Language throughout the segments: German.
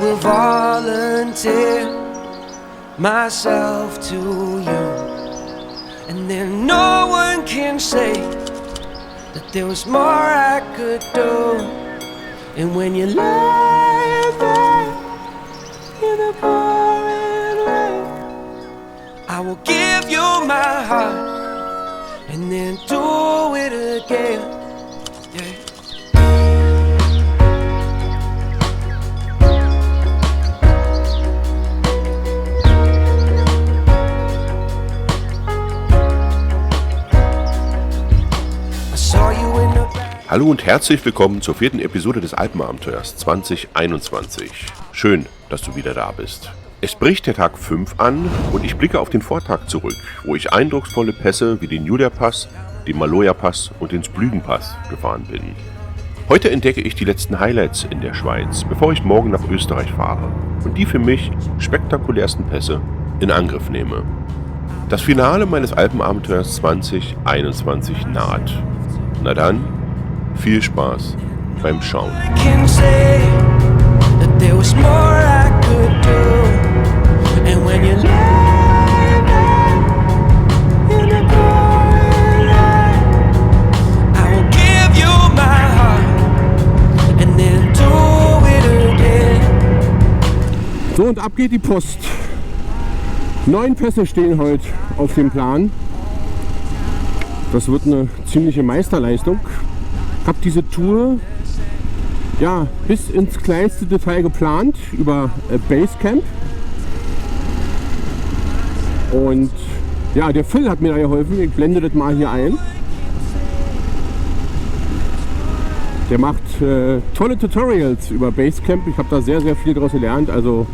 will volunteer myself to you, and then no one can say that there was more I could do. And when you lie there in the pouring rain, I will give you my heart and then do it again. Yeah. Hallo und herzlich willkommen zur 4. Episode des Alpenabenteuers 2021. Schön, dass du wieder da bist. Es bricht der Tag 5 an und ich blicke auf den Vortag zurück, wo ich eindrucksvolle Pässe wie den Julia-Pass, den Maloja-Pass und den Splügen-Pass gefahren bin. Heute entdecke ich die letzten Highlights in der Schweiz, bevor ich morgen nach Österreich fahre und die für mich spektakulärsten Pässe in Angriff nehme. Das Finale meines Alpenabenteuers 2021 naht. Na dann, viel Spaß beim Schauen. So, und ab geht die Post. 9 Pässe stehen heute auf dem Plan. Das wird eine ziemliche Meisterleistung. Ich habe diese Tour bis ins kleinste Detail geplant über Basecamp. Und ja, der Phil hat mir da geholfen. Ich blende das mal hier ein. Der macht tolle Tutorials über Basecamp. Ich habe da sehr, sehr viel daraus gelernt. Also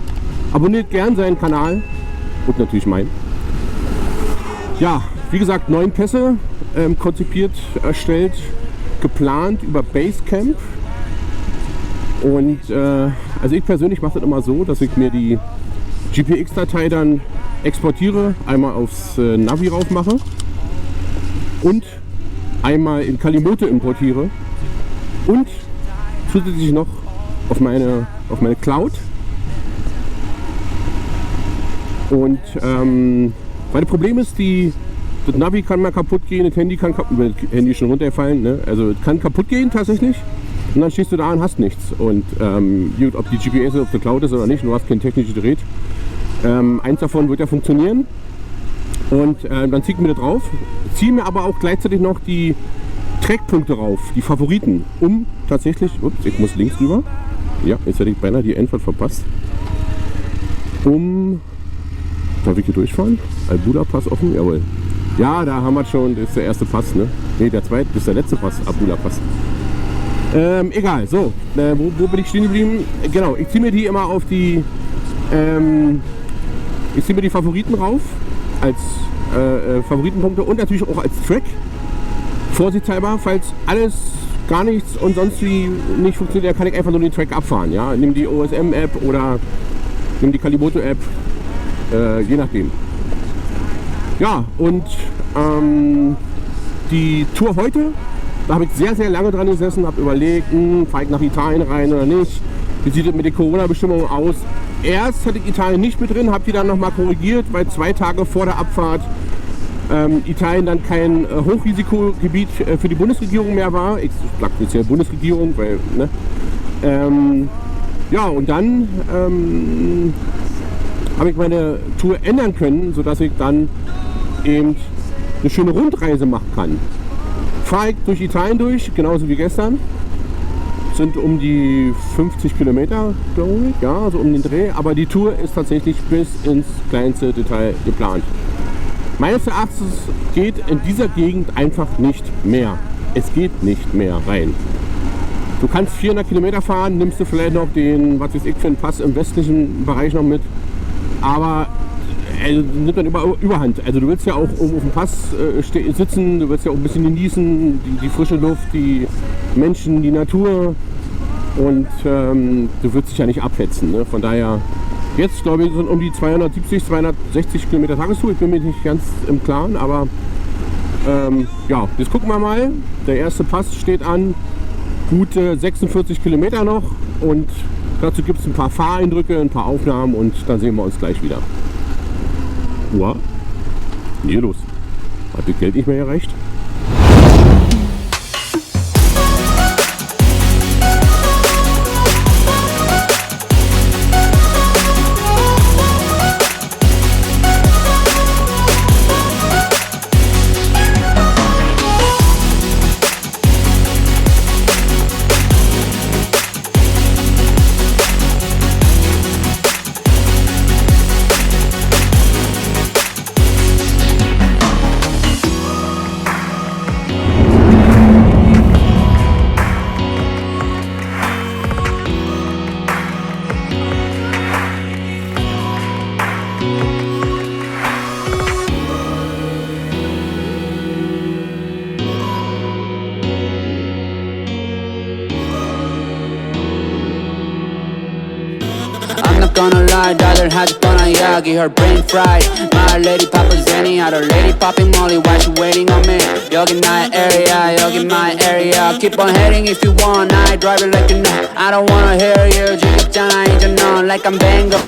abonniert gern seinen Kanal und natürlich meinen. Ja, wie gesagt, 9 Pässe konzipiert, erstellt, geplant über Basecamp. Und also ich persönlich mache das immer so, dass ich mir die GPX-Datei dann exportiere, einmal aufs Navi rauf mache und einmal in Kalimote importiere und zusätzlich noch auf meine Cloud. Und weil das Problem ist, das Navi kann mal kaputt gehen, das Handy kann Handy schon runterfallen, ne? Also es kann kaputt gehen tatsächlich und dann stehst du da und hast nichts. Und gut, ob die GPS auf der Cloud ist oder nicht, du hast kein technisches Gerät. Eins davon wird ja funktionieren und dann ziehe ich mir das drauf, ziehe mir aber auch gleichzeitig noch die Trackpunkte rauf, die Favoriten, um tatsächlich, ups, ich muss links rüber, ja, jetzt hätte ich beinahe die Endfahrt verpasst, darf ich hier durchfahren? Albula-Pass offen? Jawohl. Ja, da haben wir schon, das ist der erste Pass, ne? Ne, der zweite, das ist der letzte Pass, Albula-Pass. Egal, so, wo bin ich stehen geblieben? Genau, ich ziehe mir die immer auf die, ich ziehe mir die Favoriten rauf, als Favoritenpunkte und natürlich auch als Track. Vorsichtshalber, falls alles gar nichts und sonst wie nicht funktioniert, kann ich einfach nur den Track abfahren, ja? Nimm die OSM-App oder nimm die Kalimoto-App, je nachdem. Ja, und die Tour heute, da habe ich sehr, sehr lange dran gesessen, habe überlegt, fahre ich nach Italien rein oder nicht, wie sieht es mit den Corona-Bestimmungen aus. Erst hatte ich Italien nicht mit drin, habe die dann nochmal korrigiert, weil 2 Tage vor der Abfahrt Italien dann kein Hochrisikogebiet für die Bundesregierung mehr war. Ich sage jetzt ja Bundesregierung, weil, ne? Ja, und dann habe ich meine Tour ändern können, sodass ich dann eben eine schöne Rundreise machen kann. Fahre ich durch Italien durch, genauso wie gestern. Sind um die 50 Kilometer, glaube ich, ja, so um den Dreh. Aber die Tour ist tatsächlich bis ins kleinste Detail geplant. Meines Erachtens geht in dieser Gegend einfach nicht mehr. Es geht nicht mehr rein. Du kannst 400 Kilometer fahren, nimmst du vielleicht noch den, was weiß ich, für einen Pass im westlichen Bereich noch mit. Aber nimmt dann Überhand. Also du willst ja auch auf dem Pass sitzen, du willst ja auch ein bisschen genießen, die frische Luft, die Menschen, die Natur. Und du willst dich ja nicht abhetzen. Ne? Von daher, jetzt glaube ich, sind um die 270, 260 Kilometer Tagestour. Ich bin mir nicht ganz im Klaren, aber ja, jetzt gucken wir mal. Der erste Pass steht an, gute 46 Kilometer noch und Dazu gibt es ein paar Fahreindrücke, ein paar Aufnahmen und dann sehen wir uns gleich wieder. Uah. Hier los. Hat das Geld nicht mehr erreicht? I'm not gonna lie, daughter had on a Yagi, her brain fried. My lady Papa's Zenny, other lady popping Molly, why she waiting on me? You're in my area, you're in my area. Keep on heading if you want, I drive it like you know. I don't wanna hear you, jig up I ain't you know, like I'm Bango.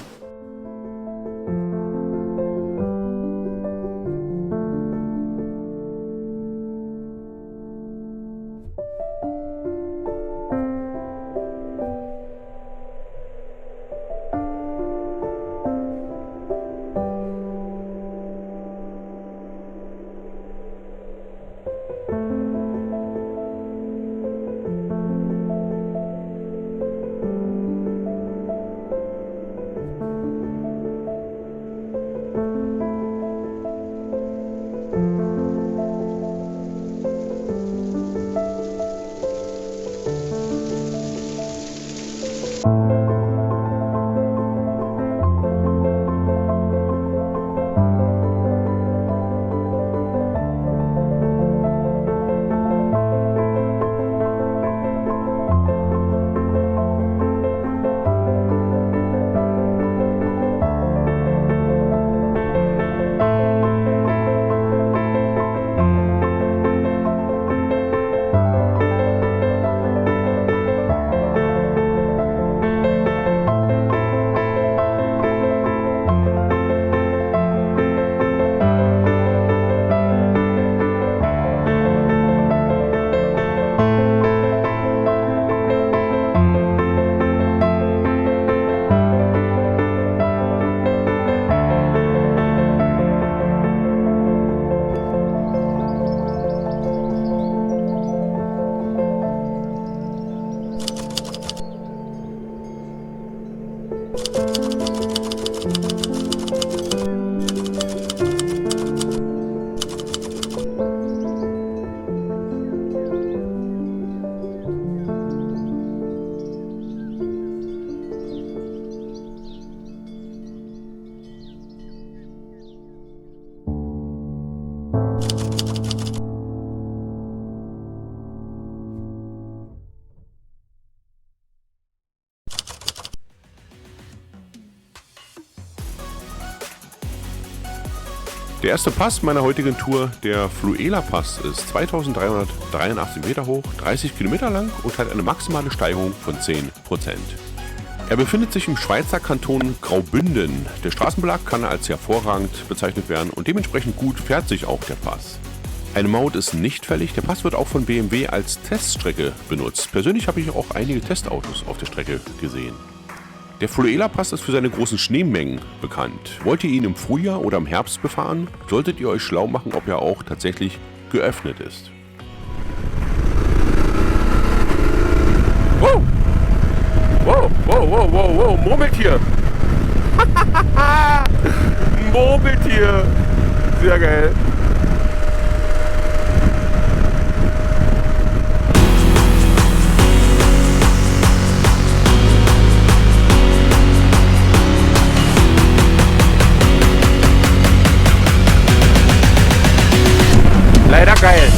Der erste Pass meiner heutigen Tour, der Fluela Pass, ist 2383 Meter hoch, 30 Kilometer lang und hat eine maximale Steigung von 10%. Er befindet sich im Schweizer Kanton Graubünden. Der Straßenbelag kann als hervorragend bezeichnet werden und dementsprechend gut fährt sich auch der Pass. Eine Maut ist nicht fällig, der Pass wird auch von BMW als Teststrecke benutzt. Persönlich habe ich auch einige Testautos auf der Strecke gesehen. Der Fluela Pass ist für seine großen Schneemengen bekannt. Wollt ihr ihn im Frühjahr oder im Herbst befahren, solltet ihr euch schlau machen, ob er auch tatsächlich geöffnet ist. Wow! Wow, wow, wow, wow, wow, Murmeltier! Murmeltier! Sehr geil! Leider geil.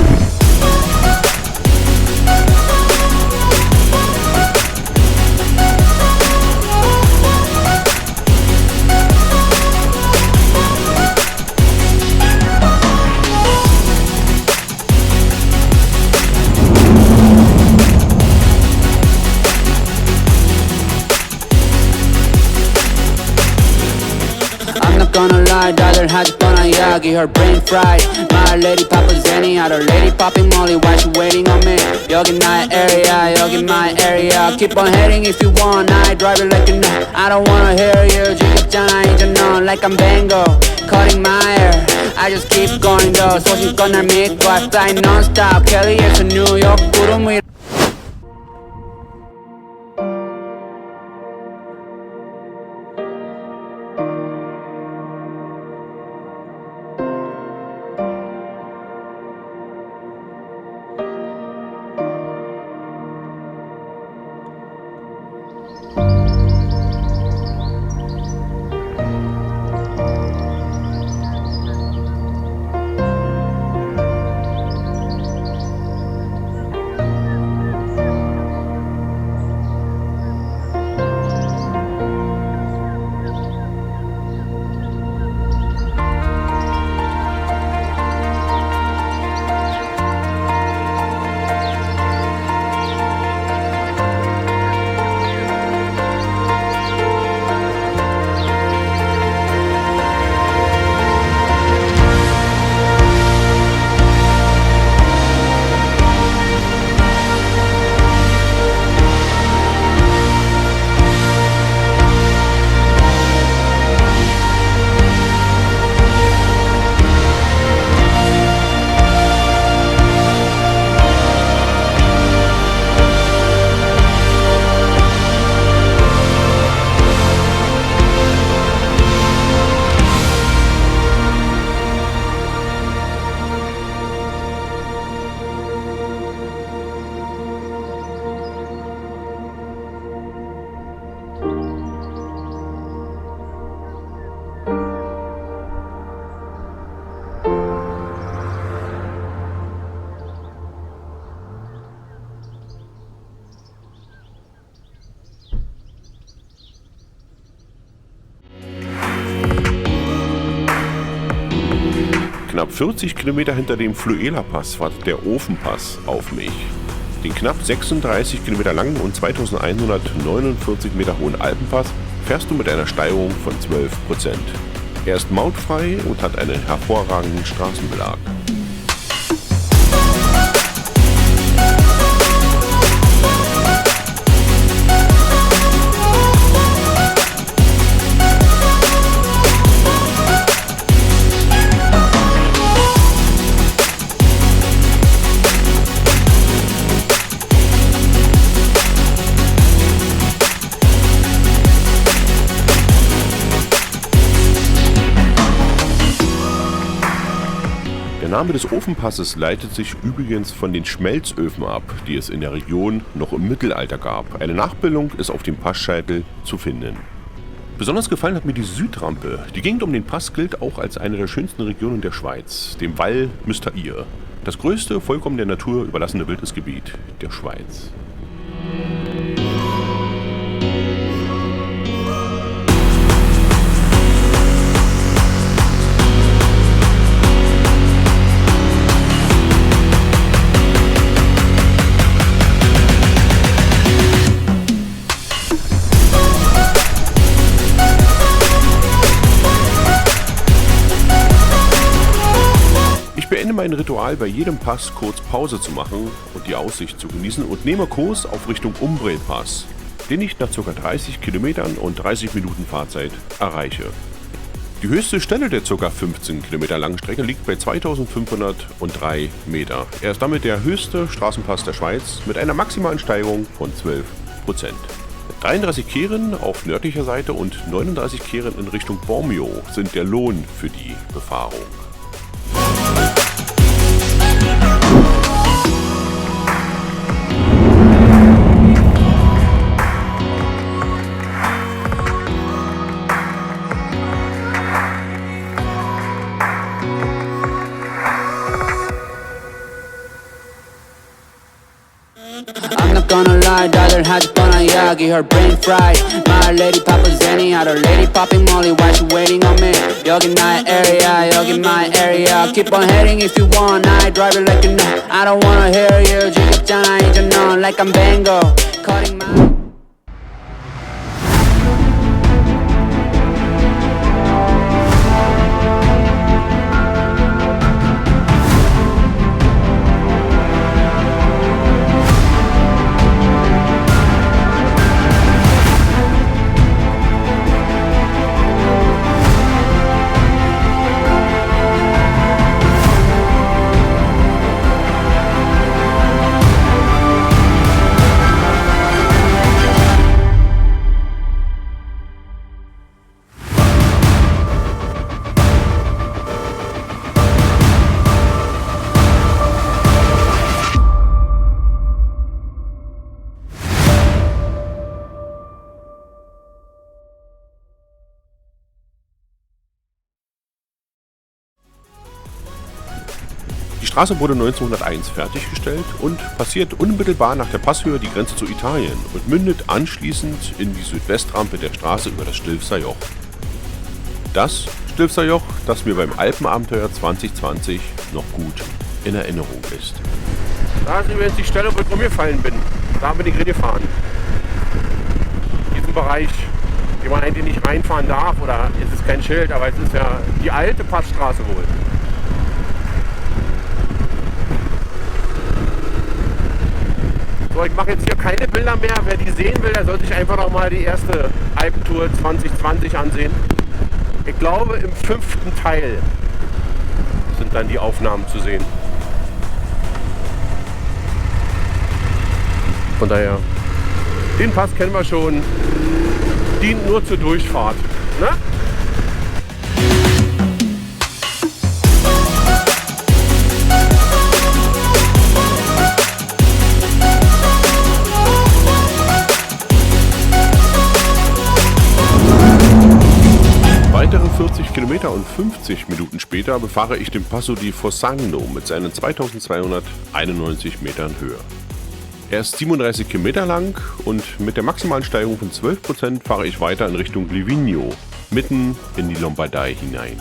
gonna lie, daughter had Yagi, her brain fried. My lady Papa Zenny, out her lady popping Molly, why she waiting on me? Yogi my area, yogi my area. Keep on heading if you want, I drive it like you know. I don't wanna hear you, 지겹잖아 이제 넌 like I'm Bango, cutting my hair. I just keep going though, 소식건 날 믿고 I fly non-stop, Kelly에서 뉴욕 구름 위로. Knapp 40 Kilometer hinter dem Fluela-Pass wartet der Ofenpass auf mich. Den knapp 36 Kilometer langen und 2149 Meter hohen Alpenpass fährst du mit einer Steigerung von 12%. Er ist mautfrei und hat einen hervorragenden Straßenbelag. Der Name des Ofenpasses leitet sich übrigens von den Schmelzöfen ab, die es in der Region noch im Mittelalter gab. Eine Nachbildung ist auf dem Passscheitel zu finden. Besonders gefallen hat mir die Südrampe. Die Gegend um den Pass gilt auch als eine der schönsten Regionen der Schweiz, dem Val Müstair. Das größte, vollkommen der Natur überlassene Wildnisgebiet der Schweiz. Ich beende mein Ritual bei jedem Pass kurz Pause zu machen und die Aussicht zu genießen und nehme Kurs auf Richtung Umbrel-Pass, den ich nach ca. 30 Kilometern und 30 Minuten Fahrzeit erreiche. Die höchste Stelle der ca. 15 Kilometer langen Strecke liegt bei 2503 Meter. Er ist damit der höchste Straßenpass der Schweiz mit einer maximalen Steigerung von 12%. 33 Kehren auf nördlicher Seite und 39 Kehren in Richtung Bormio sind der Lohn für die Befahrung. I'm not gonna lie, daughter had Yagi, her brain fried. My lady Papa Zenny, out her lady popping Molly, why she waiting on me? Yogi my area, yogi my area. Keep on heading if you want, I drive it like you know. I don't wanna hear you, 지겹잖아 이제 넌 like I'm Bango, cutting my... Straße wurde 1901 fertiggestellt und passiert unmittelbar nach der Passhöhe die Grenze zu Italien und mündet anschließend in die Südwestrampe der Straße über das Stilfser Joch. Das Stilfser Joch, das mir beim Alpenabenteuer 2020 noch gut in Erinnerung ist. Da ist übrigens die Stelle, wo ich umgefallen bin. Da bin ich gefahren. Diesen Bereich, den man eigentlich nicht reinfahren darf, oder es ist kein Schild, aber es ist ja die alte Passstraße wohl. So, ich mache jetzt hier keine Bilder mehr. Wer die sehen will, der soll sich einfach noch mal die erste Alpentour 2020 ansehen. Ich glaube, im 5. Teil sind dann die Aufnahmen zu sehen. Von daher, den Pass kennen wir schon, dient nur zur Durchfahrt. Ne? Weitere 40 Kilometer und 50 Minuten später befahre ich den Passo di Fossagno mit seinen 2291 Metern Höhe. Er ist 37 Kilometer lang und mit der maximalen Steigung von 12% fahre ich weiter in Richtung Livigno, mitten in die Lombardei hinein.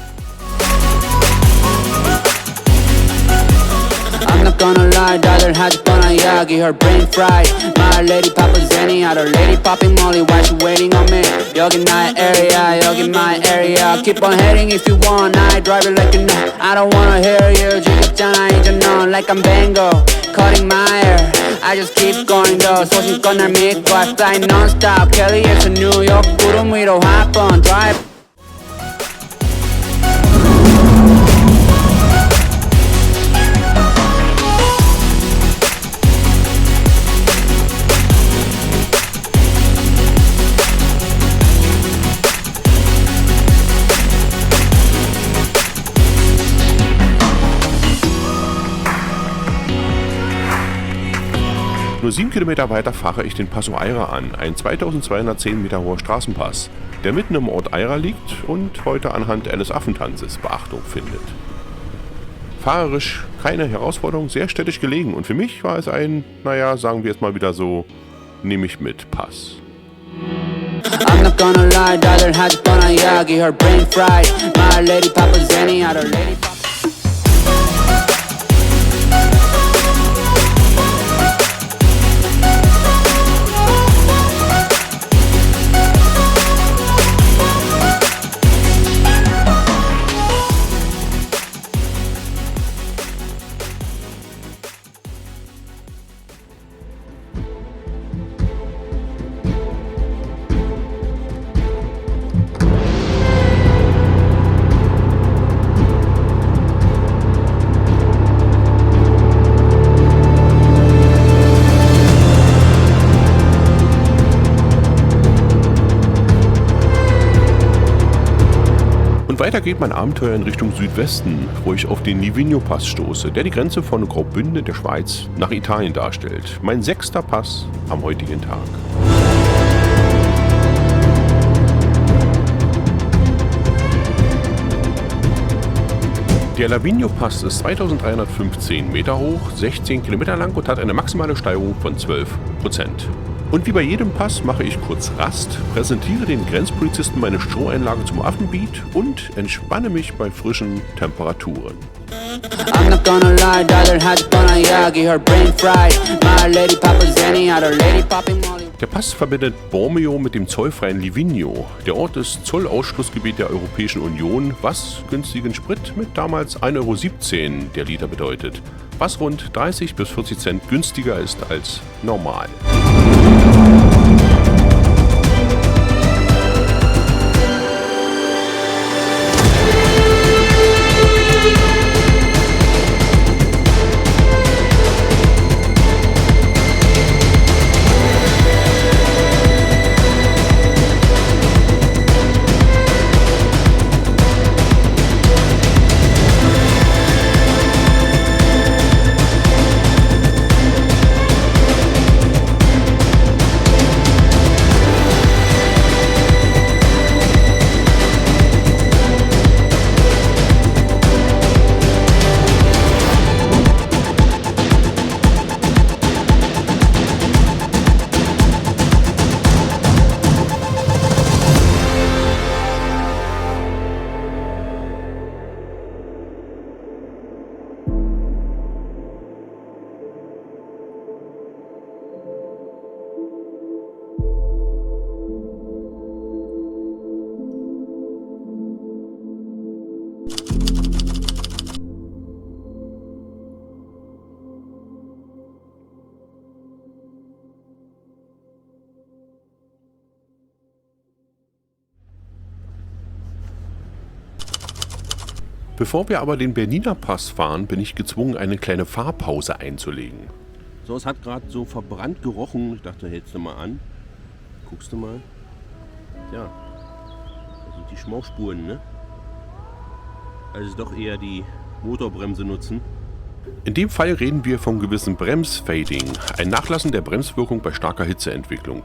I'm not gonna lie, daughter had on a Yagi, her brain fried. My lady Papa Zenny, other lady popping Molly, why she waiting on me? You're in my area, keep on heading if you want, I drive it like you know. I don't wanna hear you, 지겹잖아 이제 넌 like I'm Bango, cutting my hair. I just keep going though, 소신껏 날 믿고 I fly non-stop, Kelly에서 뉴욕 구름 위로 hop on, drive. Nur 7 Kilometer weiter fahre ich den Passo Eira an, ein 2210 Meter hoher Straßenpass, der mitten im Ort Eira liegt und heute anhand eines Affentanzes Beachtung findet. Fahrerisch keine Herausforderung, sehr städtisch gelegen und für mich war es ein, naja, sagen wir es mal wieder so, nehme ich mit Pass. I'm not gonna lie, daughter had on a Yagi, her brain fried. My lady Papa Zenny, other lady Papa. Weiter geht mein Abenteuer in Richtung Südwesten, wo ich auf den Livigno-Pass stoße, der die Grenze von Graubünden der Schweiz nach Italien darstellt. Mein 6. Pass am heutigen Tag. Der Livigno-Pass ist 2315 Meter hoch, 16 Kilometer lang und hat eine maximale Steigung von 12%. Und wie bei jedem Pass mache ich kurz Rast, präsentiere den Grenzpolizisten meine Stroheinlage zum Affenbeat und entspanne mich bei frischen Temperaturen. I'm not gonna lie, daughter had on a Yagi, her brain fried. My lady Papa Zenny, other lady popping Molly. Der Pass verbindet Bormio mit dem zollfreien Livigno. Der Ort ist Zollausschlussgebiet der Europäischen Union, was günstigen Sprit mit damals 1,17 € der Liter bedeutet, was rund 30 bis 40 Cent günstiger ist als normal. Bevor wir aber den Bernina Pass fahren, bin ich gezwungen, eine kleine Fahrpause einzulegen. So, es hat gerade so verbrannt gerochen. Ich dachte, hältst du mal an. Guckst du mal. Ja, das sind die Schmauchspuren, ne? Also doch eher die Motorbremse nutzen. In dem Fall reden wir vom gewissen Bremsfading, ein Nachlassen der Bremswirkung bei starker Hitzeentwicklung.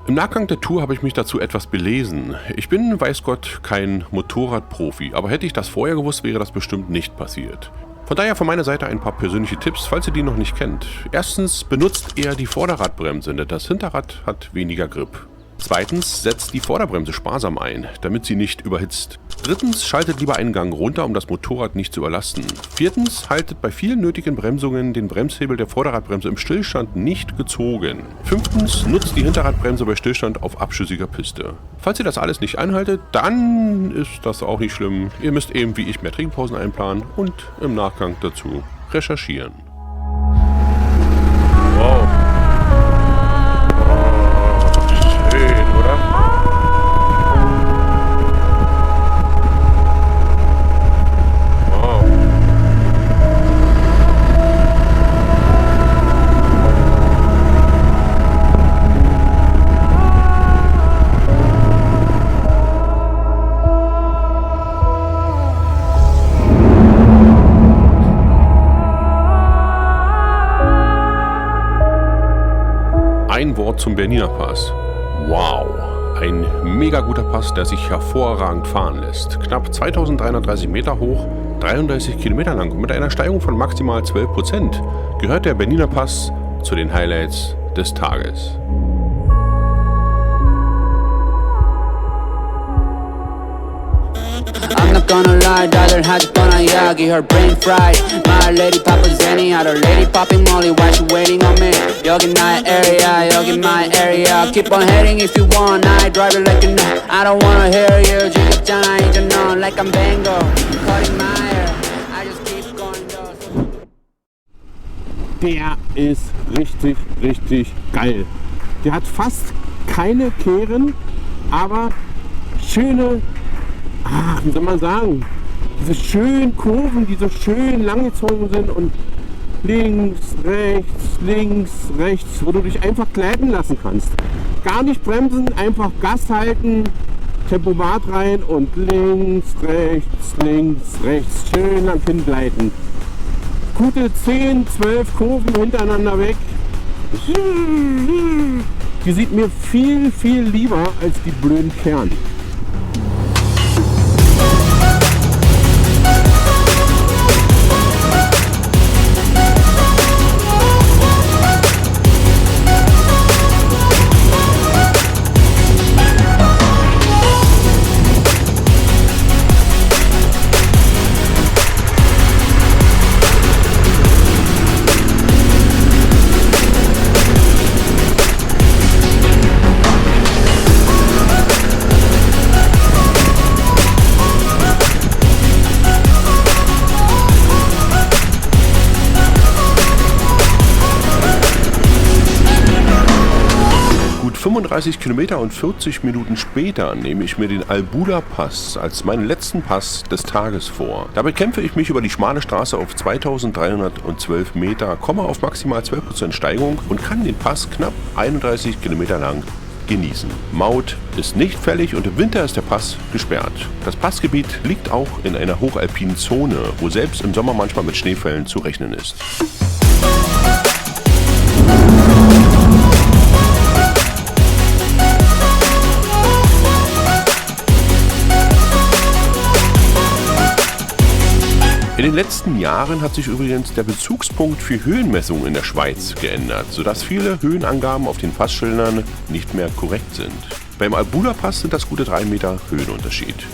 Im Nachgang der Tour habe ich mich dazu etwas belesen. Ich bin, weiß Gott, kein Motorradprofi, aber hätte ich das vorher gewusst, wäre das bestimmt nicht passiert. Von daher von meiner Seite ein paar persönliche Tipps, falls ihr die noch nicht kennt. Erstens, benutzt eher die Vorderradbremse, denn das Hinterrad hat weniger Grip. Zweitens, setzt die Vorderbremse sparsam ein, damit sie nicht überhitzt. Drittens, schaltet lieber einen Gang runter, um das Motorrad nicht zu überlasten. Viertens, haltet bei vielen nötigen Bremsungen den Bremshebel der Vorderradbremse im Stillstand nicht gezogen. Fünftens, nutzt die Hinterradbremse bei Stillstand auf abschüssiger Piste. Falls ihr das alles nicht einhaltet, dann ist das auch nicht schlimm. Ihr müsst eben wie ich mehr Trinkpausen einplanen und im Nachgang dazu recherchieren. Wow. Ein Wort zum Bernina Pass. Wow, ein mega guter Pass, der sich hervorragend fahren lässt. Knapp 2330 Meter hoch, 33 Kilometer lang und mit einer Steigung von maximal 12% gehört der Bernina Pass zu den Highlights des Tages. I'm not gonna lie, daughter had gonna yagi, her brain fried. My lady Papa Zenny, had her lady popping Molly, why she waiting on me? You're in my area, keep on heading if you want, I drive it like you know. I don't wanna hear you, jigga jana, ain't you know, like I'm Bango, cutting my hair, I just keep going though. Der ist richtig, richtig geil. Der hat fast keine Kehren, aber schöne, wie soll man sagen, diese schönen Kurven, die so schön langgezogen sind und links, rechts, wo du dich einfach gleiten lassen kannst. Gar nicht bremsen, einfach Gas halten, Tempomat rein und links, rechts, schön lang hingleiten. Gute 10, 12 Kurven hintereinander weg. Die sieht mir viel, viel lieber als die blöden Kern. Gut 35 Kilometer und 40 Minuten später nehme ich mir den Albula Pass als meinen letzten Pass des Tages vor. Dabei kämpfe ich mich über die schmale Straße auf 2312 Meter, komme auf maximal 12% Steigung und kann den Pass knapp 31 Kilometer lang genießen. Maut ist nicht fällig und im Winter ist der Pass gesperrt. Das Passgebiet liegt auch in einer hochalpinen Zone, wo selbst im Sommer manchmal mit Schneefällen zu rechnen ist. In den letzten Jahren hat sich übrigens der Bezugspunkt für Höhenmessungen in der Schweiz geändert, sodass viele Höhenangaben auf den Passschildern nicht mehr korrekt sind. Beim Albula Pass sind das gute 3 Meter Höhenunterschied.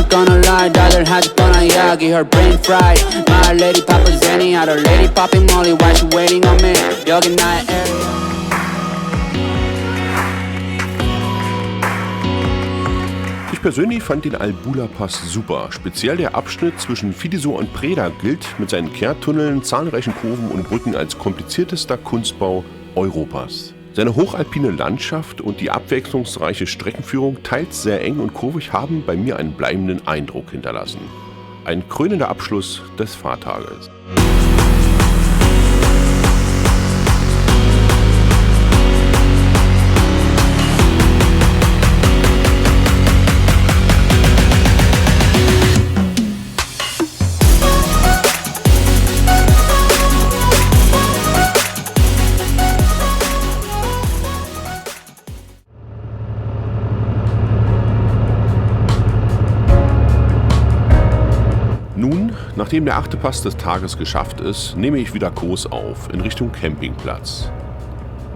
Gonna lie, daughter had gonna yagi, her brain fried. My lady Papa Zenny, had her lady popping Molly, why she waiting on me? You're in my area. persönlich fand den Albula Pass super. Speziell der Abschnitt zwischen Fidiso und Preda gilt mit seinen Kehrtunneln, zahlreichen Kurven und Brücken als kompliziertester Kunstbau Europas. Seine hochalpine Landschaft und die abwechslungsreiche Streckenführung, teils sehr eng und kurvig, haben bei mir einen bleibenden Eindruck hinterlassen. Ein krönender Abschluss des Fahrtages. Nachdem der 8. Pass des Tages geschafft ist, nehme ich wieder Kurs auf in Richtung Campingplatz.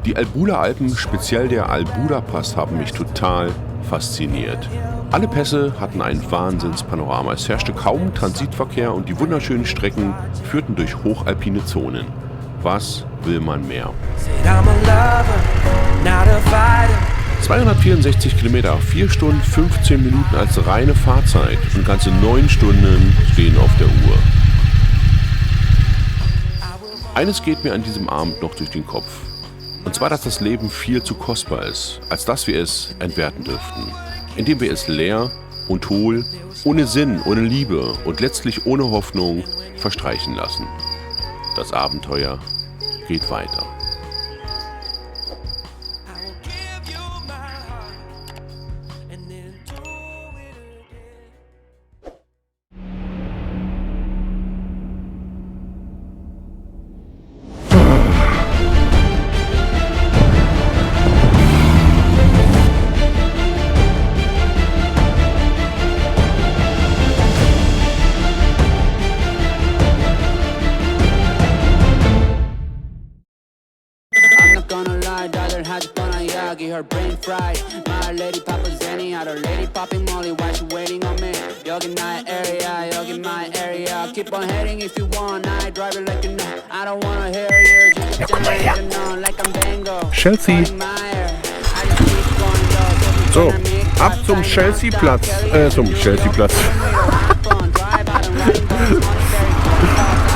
Die Albula-Alpen, speziell der Albula-Pass, haben mich total fasziniert. Alle Pässe hatten ein Wahnsinnspanorama. Es herrschte kaum Transitverkehr und die wunderschönen Strecken führten durch hochalpine Zonen. Was will man mehr? 264 Kilometer, 4 Stunden 15 Minuten als reine Fahrzeit und ganze 9 Stunden stehen auf der Uhr. Eines geht mir an diesem Abend noch durch den Kopf. Und zwar, dass das Leben viel zu kostbar ist, als dass wir es entwerten dürften. Indem wir es leer und hohl, ohne Sinn, ohne Liebe und letztlich ohne Hoffnung verstreichen lassen. Das Abenteuer geht weiter. Her brain fried. My lady Papa Zenny, out her lady popping Molly. Why she waiting on me? You're in my area, you're in my area. Keep on heading if you want. I drive it like you know. I don't wanna hear you. Just Ja, komm mal her. like I'm Bango. Chelsea. So, ab zum Chelsea-Platz.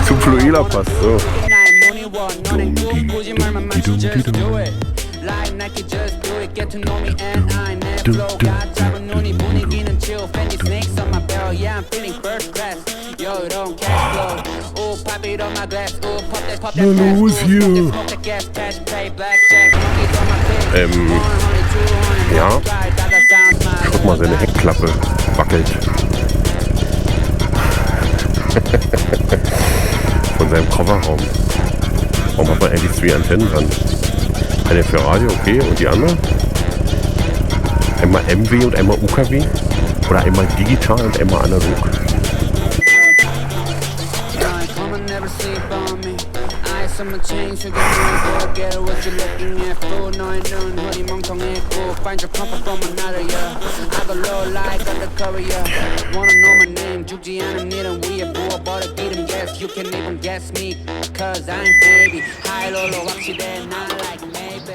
Zum Fluela-Pass. So. Like Nike, just do it, get to know me and I never flow. Got time and no need money, gain and chill. Fendi snakes on my belt, yeah, I'm feeling first class. Yo, don't cash flow. Oh, pop it on my glass. Oh, pop that gas. Smoke that gas, cash, play, blackjack. Monkeys on my face. Ja. Guck mal, seine Heckklappe wackelt. Von seinem Kofferraum. Warum hat man eigentlich 2 Antennen dran? Eine für Radio, okay, und die andere? Einmal MW und einmal UKW? Oder einmal digital und einmal analog? You can even guess me, cause I'm baby. High, low, low, up, she there, not like maybe.